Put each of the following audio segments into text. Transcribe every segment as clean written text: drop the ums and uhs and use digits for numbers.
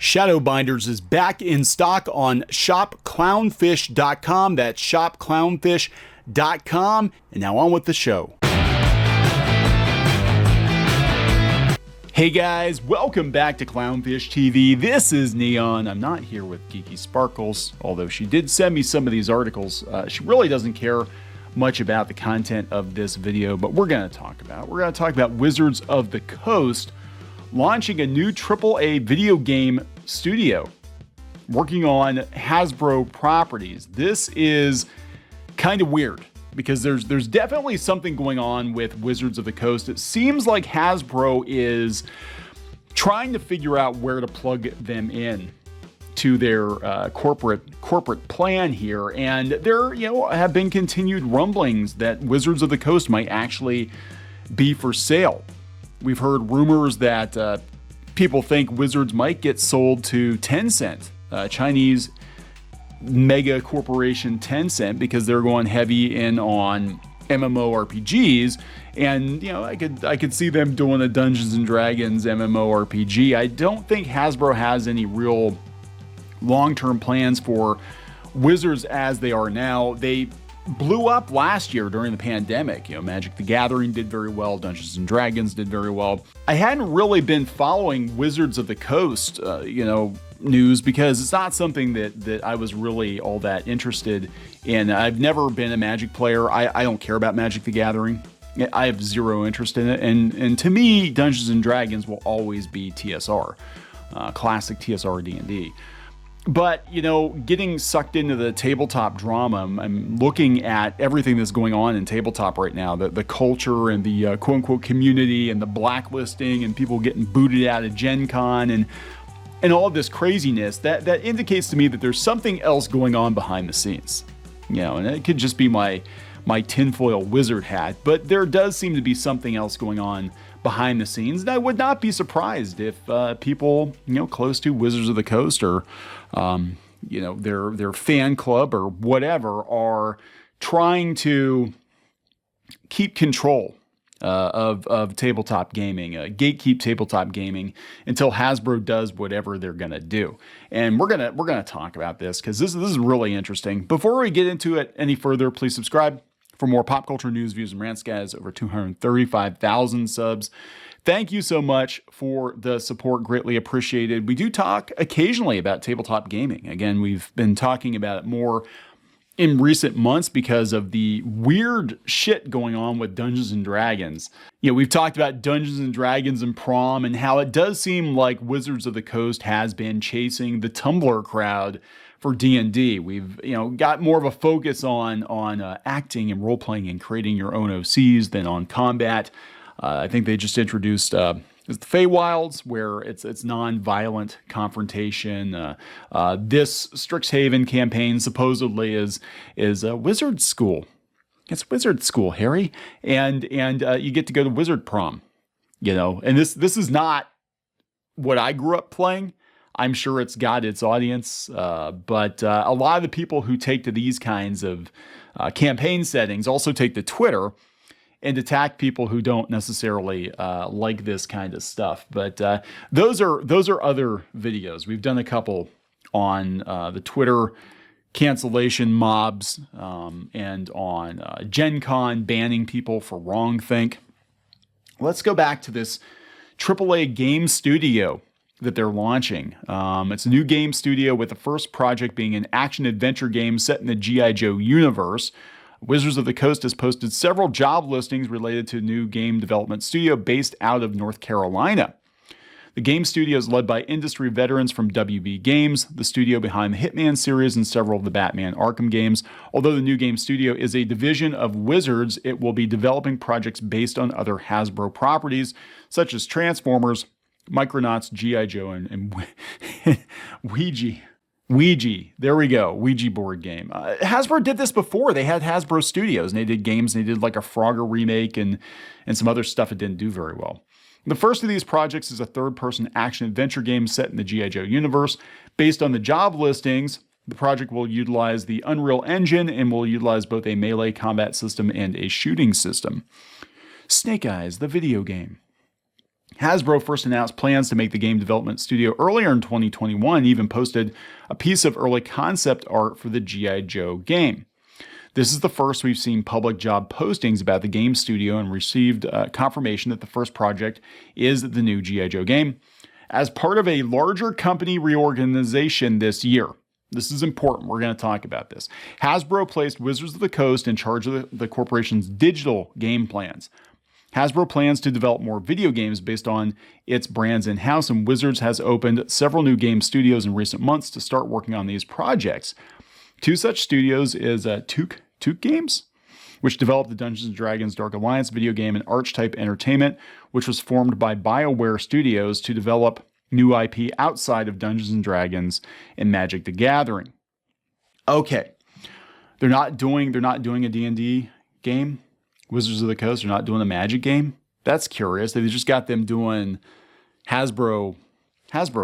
Shadowbinders is back in stock on shopclownfish.com. That's shopclownfish.com. And now on with the show. Hey guys, welcome back to Clownfish TV. This is Neon. I'm not here with Geeky Sparkles, although she did send me some of these articles. She really doesn't care much about the content of this video, but we're going to talk about Wizards of the Coast launching a new AAA video game studio working on Hasbro properties. This is kind of weird because there's definitely something going on with Wizards of the Coast. It seems like Hasbro is trying to figure out where to plug them in to their corporate plan here, and there have been continued rumblings that Wizards of the Coast might actually be for sale. We've heard rumors that people think Wizards might get sold to Tencent, Chinese mega corporation Tencent, because they're going heavy in on MMORPGs, and I could see them doing a Dungeons and Dragons MMORPG. I don't think Hasbro has any real long-term plans for Wizards as they are now. They blew up last year during the pandemic. Magic the Gathering did very well. Dungeons and Dragons did very well. I hadn't really been following Wizards of the Coast, news, because it's not something that I was really all that interested in. I've never been a Magic player. I don't care about Magic the Gathering. I have zero interest in it. And to me, Dungeons and Dragons will always be TSR, classic TSR D&D. But, getting sucked into the tabletop drama, I'm looking at everything that's going on in tabletop right now, the culture and the quote-unquote community and the blacklisting and people getting booted out of Gen Con and all of this craziness, that indicates to me that there's something else going on behind the scenes. And it could just be my tinfoil wizard hat, but there does seem to be something else going on behind the scenes. And I would not be surprised if people, close to Wizards of the Coast or, their fan club or whatever are trying to keep control of tabletop gaming, gatekeep tabletop gaming until Hasbro does whatever they're gonna do. And we're gonna talk about this because this is really interesting. Before we get into it any further, please subscribe for more pop culture news, views, and rants, guys. Over 235,000 subs. Thank you so much for the support. Greatly appreciated. We do talk occasionally about tabletop gaming. Again, we've been talking about it more in recent months because of the weird shit going on with Dungeons and Dragons. We've talked about Dungeons and Dragons and prom and how it does seem like Wizards of the Coast has been chasing the Tumblr crowd for D&D. We've got more of a focus on acting and role playing and creating your own OCs than on combat. I think they just introduced the Feywilds, where it's non-violent confrontation. This Strixhaven campaign supposedly is a wizard school. It's wizard school, Harry, and you get to go to wizard prom. And this is not what I grew up playing. I'm sure it's got its audience, but a lot of the people who take to these kinds of campaign settings also take to Twitter and attack people who don't necessarily like this kind of stuff. But those are other videos. We've done a couple on the Twitter cancellation mobs and on Gen Con banning people for wrongthink. Let's go back to this AAA game studio that they're launching. It's a new game studio with the first project being an action-adventure game set in the G.I. Joe universe. Wizards of the Coast has posted several job listings related to a new game development studio based out of North Carolina. The game studio is led by industry veterans from WB Games, the studio behind the Hitman series and several of the Batman Arkham games. Although the new game studio is a division of Wizards, it will be developing projects based on other Hasbro properties, such as Transformers, Micronauts, G.I. Joe, and Ouija. There we go. Ouija board game. Hasbro did this before. They had Hasbro Studios, and they did games, and they did like a Frogger remake and some other stuff that didn't do very well. The first of these projects is a third-person action-adventure game set in the G.I. Joe universe. Based on the job listings, the project will utilize the Unreal Engine and will utilize both a melee combat system and a shooting system. Snake Eyes, the video game. Hasbro first announced plans to make the game development studio earlier in 2021, even posted a piece of early concept art for the G.I. Joe game. This is the first we've seen public job postings about the game studio and received confirmation that the first project is the new G.I. Joe game as part of a larger company reorganization this year. This is important. We're going to talk about this. Hasbro placed Wizards of the Coast in charge of the corporation's digital game plans. Hasbro plans to develop more video games based on its brands in-house, and Wizards has opened several new game studios in recent months to start working on these projects. Two such studios is Took Games, which developed the Dungeons & Dragons Dark Alliance video game, and Archetype Entertainment, which was formed by BioWare Studios to develop new IP outside of Dungeons & Dragons and Magic the Gathering. Okay, they're not doing a D&D game. Wizards of the Coast are not doing a Magic game. That's curious. They just got them doing Hasbro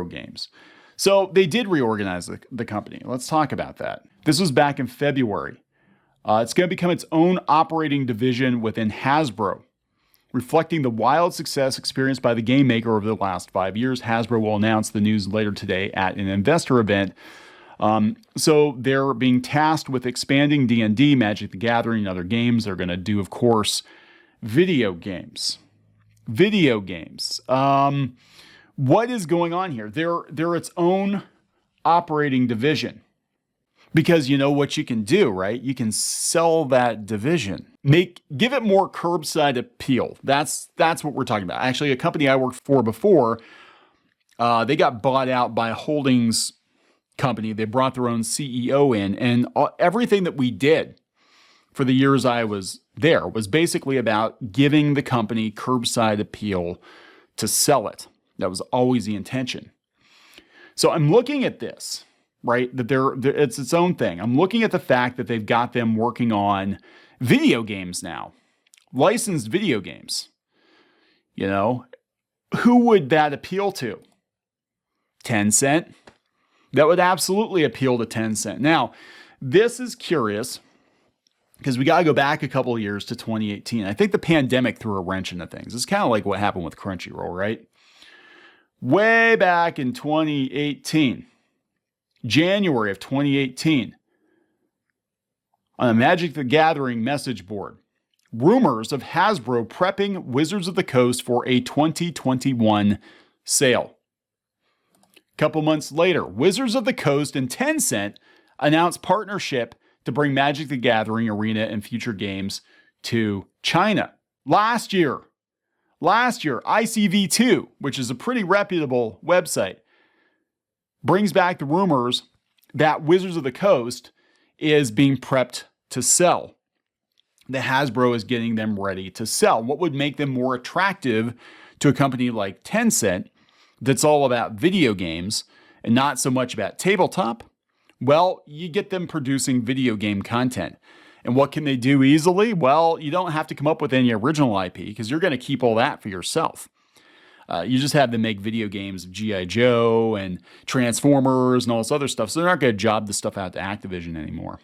games. So they did reorganize the company. Let's talk about that. This was back in February. It's going to become its own operating division within Hasbro. Reflecting the wild success experienced by the game maker over the last 5 years, Hasbro will announce the news later today at an investor event. So they're being tasked with expanding D&D, Magic the Gathering, and other games. They're going to do, of course, video games. What is going on here? They're its own operating division. Because you know what you can do, right? You can sell that division. Give it more curbside appeal. That's what we're talking about. Actually, a company I worked for before, they got bought out by a holdings company. They brought their own CEO in, and everything that we did for the years I was there was basically about giving the company curbside appeal to sell it. That was always the intention. So I'm looking at this, right? That it's its own thing. I'm looking at the fact that they've got them working on video games now, licensed video games. You know, who would that appeal to? Tencent. That would absolutely appeal to Tencent. Now, this is curious because we got to go back a couple of years to 2018. I think the pandemic threw a wrench into things. It's kind of like what happened with Crunchyroll, right? Way back in 2018, January of 2018, on a Magic the Gathering message board, rumors of Hasbro prepping Wizards of the Coast for a 2021 sale. A couple months later, Wizards of the Coast and Tencent announced partnership to bring Magic the Gathering Arena and future games to China. Last year, ICV2, which is a pretty reputable website, brings back the rumors that Wizards of the Coast is being prepped to sell. The Hasbro is getting them ready to sell. What would make them more attractive to a company like Tencent that's all about video games and not so much about tabletop? Well, you get them producing video game content. And what can they do easily? Well, you don't have to come up with any original IP because you're going to keep all that for yourself. You just have them make video games of G.I. Joe and Transformers and all this other stuff. So they're not going to job this stuff out to Activision anymore.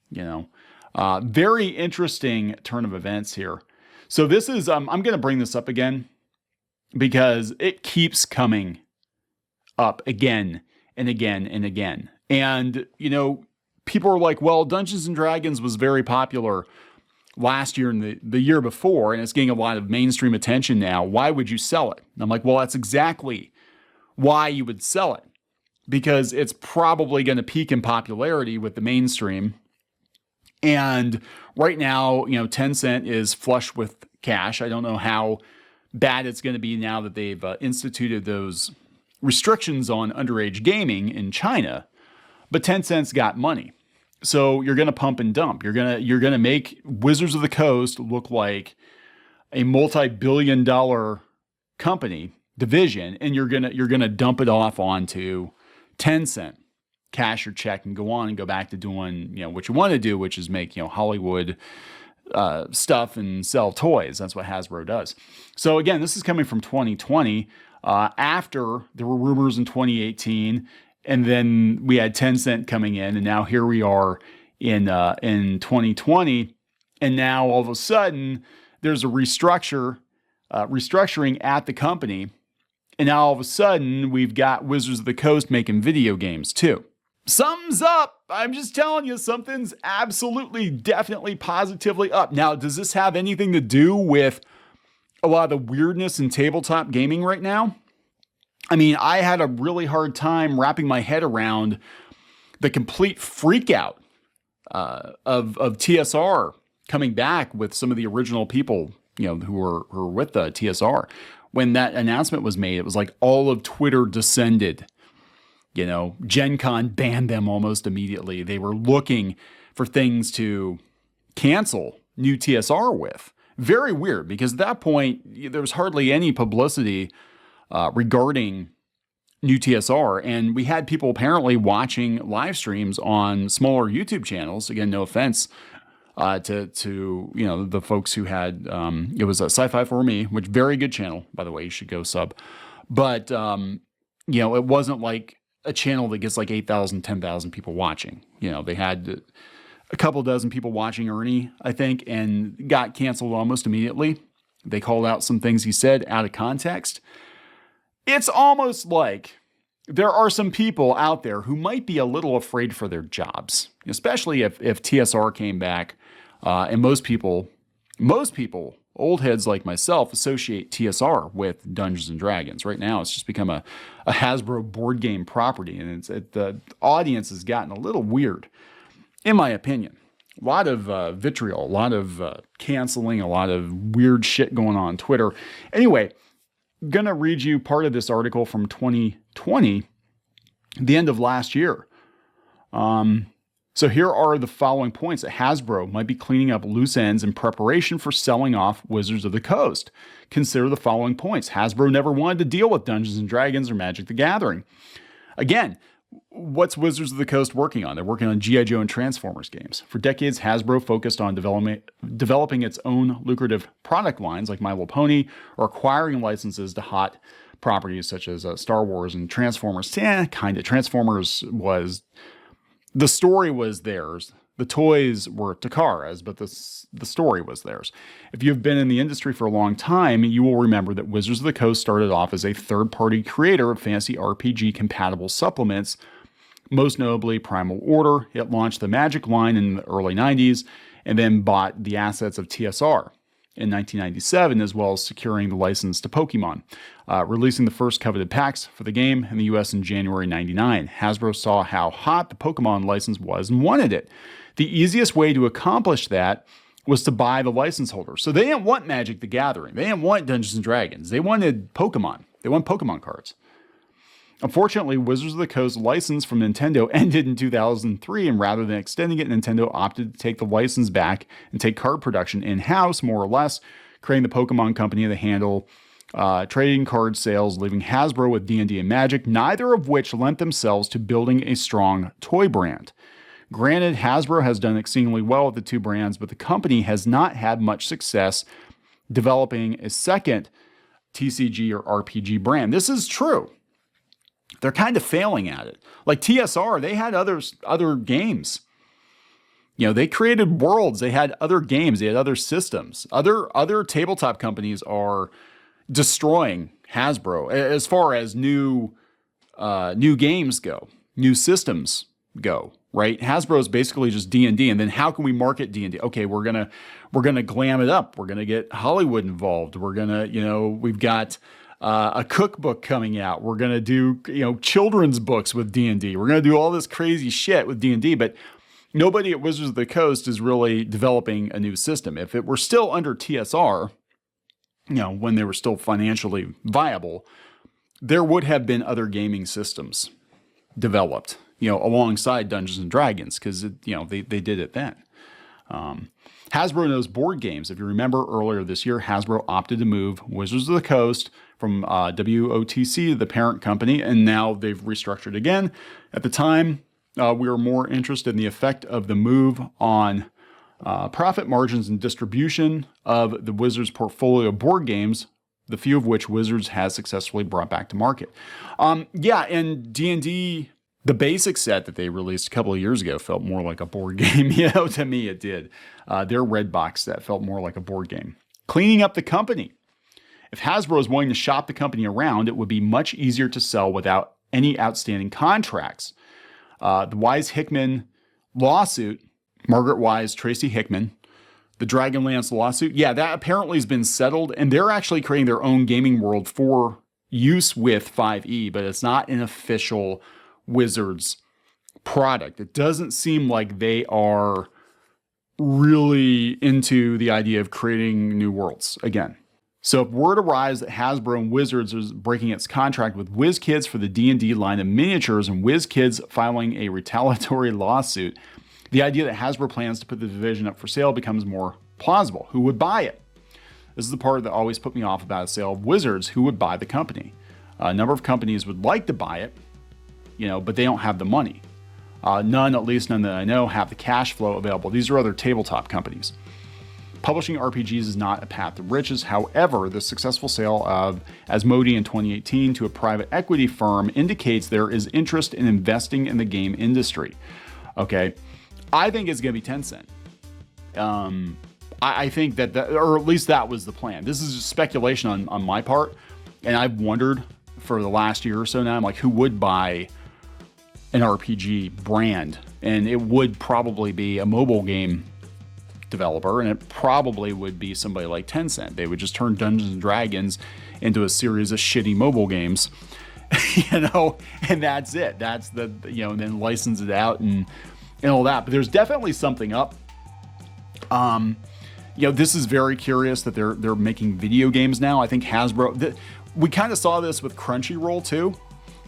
You know, very interesting turn of events here. So this is, I'm going to bring this up again because it keeps coming up again and again and again. And, you know, people are like, well, Dungeons & Dragons was very popular last year and the year before, and it's getting a lot of mainstream attention now. Why would you sell it? And I'm like, well, that's exactly why you would sell it. Because it's probably going to peak in popularity with the mainstream. And right now, you know, Tencent is flush with cash. I don't know how bad it's going to be now that they've instituted those restrictions on underage gaming in China. But Tencent's got money. So you're going to pump and dump. You're going to make Wizards of the Coast look like a multi-billion-dollar company division, and you're going to dump it off onto Tencent, cash your check, and go on and go back to doing, you know, what you want to do, which is make, you know, Hollywood stuff and sell toys. That's what Hasbro does. So again, this is coming from 2020, after there were rumors in 2018. And then we had Tencent coming in, and now here we are in 2020. And now all of a sudden, there's a restructure restructuring at the company. And now all of a sudden, we've got Wizards of the Coast making video games too. Something's up. I'm just telling you, something's absolutely, definitely, positively up. Now, does this have anything to do with a lot of the weirdness in tabletop gaming right now? I mean, I had a really hard time wrapping my head around the complete freakout of TSR coming back with some of the original people, who were with the TSR. When that announcement was made, it was like all of Twitter descended. Gen Con banned them almost immediately. They were looking for things to cancel new TSR with. Very weird, because at that point, there was hardly any publicity regarding new TSR. And we had people apparently watching live streams on smaller YouTube channels. Again, no offense to the folks who had, it was a Sci-Fi for Me, which very good channel, by the way, you should go sub. But, it wasn't like a channel that gets like 8,000, 10,000 people watching. They had a couple dozen people watching Ernie, I think, and got canceled almost immediately. They called out some things he said out of context. It's almost like there are some people out there who might be a little afraid for their jobs, especially if TSR came back. And most people, old heads like myself, associate TSR with Dungeons and Dragons. Right now, it's just become a Hasbro board game property, and the audience has gotten a little weird, in my opinion. A lot of vitriol, a lot of canceling, a lot of weird shit going on Twitter. Anyway, I'm going to read you part of this article from 2020, the end of last year. So here are the following points that Hasbro might be cleaning up loose ends in preparation for selling off Wizards of the Coast. Consider the following points. Hasbro never wanted to deal with Dungeons and Dragons or Magic the Gathering. Again, what's Wizards of the Coast working on? They're working on G.I. Joe and Transformers games. For decades, Hasbro focused on developing its own lucrative product lines like My Little Pony, or acquiring licenses to hot properties such as Star Wars and Transformers. Kind of. Transformers was... The story was theirs. The toys were Takara's, but the story was theirs. If you've been in the industry for a long time, you will remember that Wizards of the Coast started off as a third-party creator of fantasy RPG-compatible supplements, most notably Primal Order. It launched the Magic line in the early 90s and then bought the assets of TSR in 1997, as well as securing the license to Pokemon, releasing the first coveted packs for the game in the US in January 99. Hasbro saw how hot the Pokemon license was and wanted it. The easiest way to accomplish that was to buy the license holder. So they didn't want Magic the Gathering. They didn't want Dungeons and Dragons. They wanted Pokemon. They want Pokemon cards. Unfortunately, Wizards of the Coast license from Nintendo ended in 2003, and rather than extending it, Nintendo opted to take the license back and take card production in-house, more or less, creating the Pokemon Company to handle trading card sales, leaving Hasbro with D&D and Magic, neither of which lent themselves to building a strong toy brand. Granted, Hasbro has done exceedingly well with the two brands, but the company has not had much success developing a second TCG or RPG brand. This is true. They're kind of failing at it. Like TSR, they had other games. They created worlds. They had other games. They had other systems. Other tabletop companies are destroying Hasbro as far as new games go, new systems go. Right? Hasbro is basically just D&D, and then how can we market D&D? Okay, we're gonna glam it up. We're gonna get Hollywood involved. We're gonna, we've got a cookbook coming out. We're going to do, children's books with D&D. We're going to do all this crazy shit with D&D, but nobody at Wizards of the Coast is really developing a new system. If it were still under TSR, when they were still financially viable, there would have been other gaming systems developed, alongside Dungeons and Dragons, because, they did it then. Hasbro knows board games. If you remember earlier this year, Hasbro opted to move Wizards of the Coast from WOTC to the parent company, and now they've restructured again. At the time, we were more interested in the effect of the move on profit margins and distribution of the Wizards portfolio of board games, the few of which Wizards has successfully brought back to market. And D&D... The basic set that they released a couple of years ago felt more like a board game. To me it did. Their red box set felt more like a board game. Cleaning up the company. If Hasbro is willing to shop the company around, it would be much easier to sell without any outstanding contracts. The Wise-Hickman lawsuit, Margaret Wise, Tracy Hickman, the Dragonlance lawsuit, yeah, that apparently has been settled, and they're actually creating their own gaming world for use with 5e, but it's not an official Wizards product. It doesn't seem like they are really into the idea of creating new worlds again. So if word arrives that Hasbro and Wizards is breaking its contract with WizKids for the D&D line of miniatures and WizKids filing a retaliatory lawsuit, the idea that Hasbro plans to put the division up for sale becomes more plausible. Who would buy it? This is the part that always put me off about a sale of Wizards. Who would buy the company? A number of companies would like to buy it, but they don't have the money. None, at least none that I know, have the cash flow available. These are other tabletop companies. Publishing RPGs is not a path to riches. However, the successful sale of Asmodee in 2018 to a private equity firm indicates there is interest in investing in the game industry. Okay, I think it's going to be Tencent. I think that, or at least that was the plan. This is just speculation on my part, and I've wondered for the last year or so now, I'm like, who would buy an RPG brand? And it would probably be a mobile game developer, and it probably would be somebody like Tencent. They would just turn Dungeons and Dragons into a series of shitty mobile games, and that's it. That's and then license it out and all that. But there's definitely something up. This is very curious that they're making video games now. I think Hasbro, we kind of saw this with Crunchyroll too.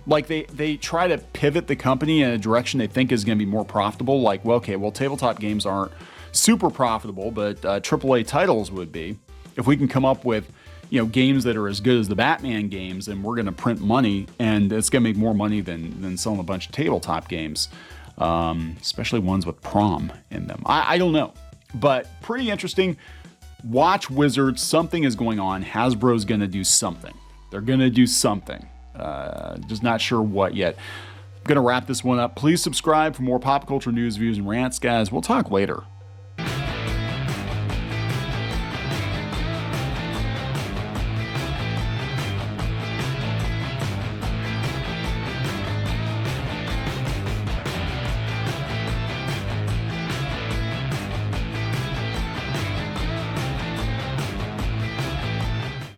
Like they try to pivot the company in a direction they think is going to be more profitable. Like, tabletop games aren't super profitable, but AAA titles would be. If we can come up with, games that are as good as the Batman games, then we're going to print money, and it's going to make more money than selling a bunch of tabletop games, especially ones with prom in them. I don't know, but pretty interesting. Watch Wizards. Something is going on. Hasbro's going to do something. They're going to do something. Just not sure what yet. I'm going to wrap this one up. Please subscribe for more pop culture news, views, and rants, guys. We'll talk later.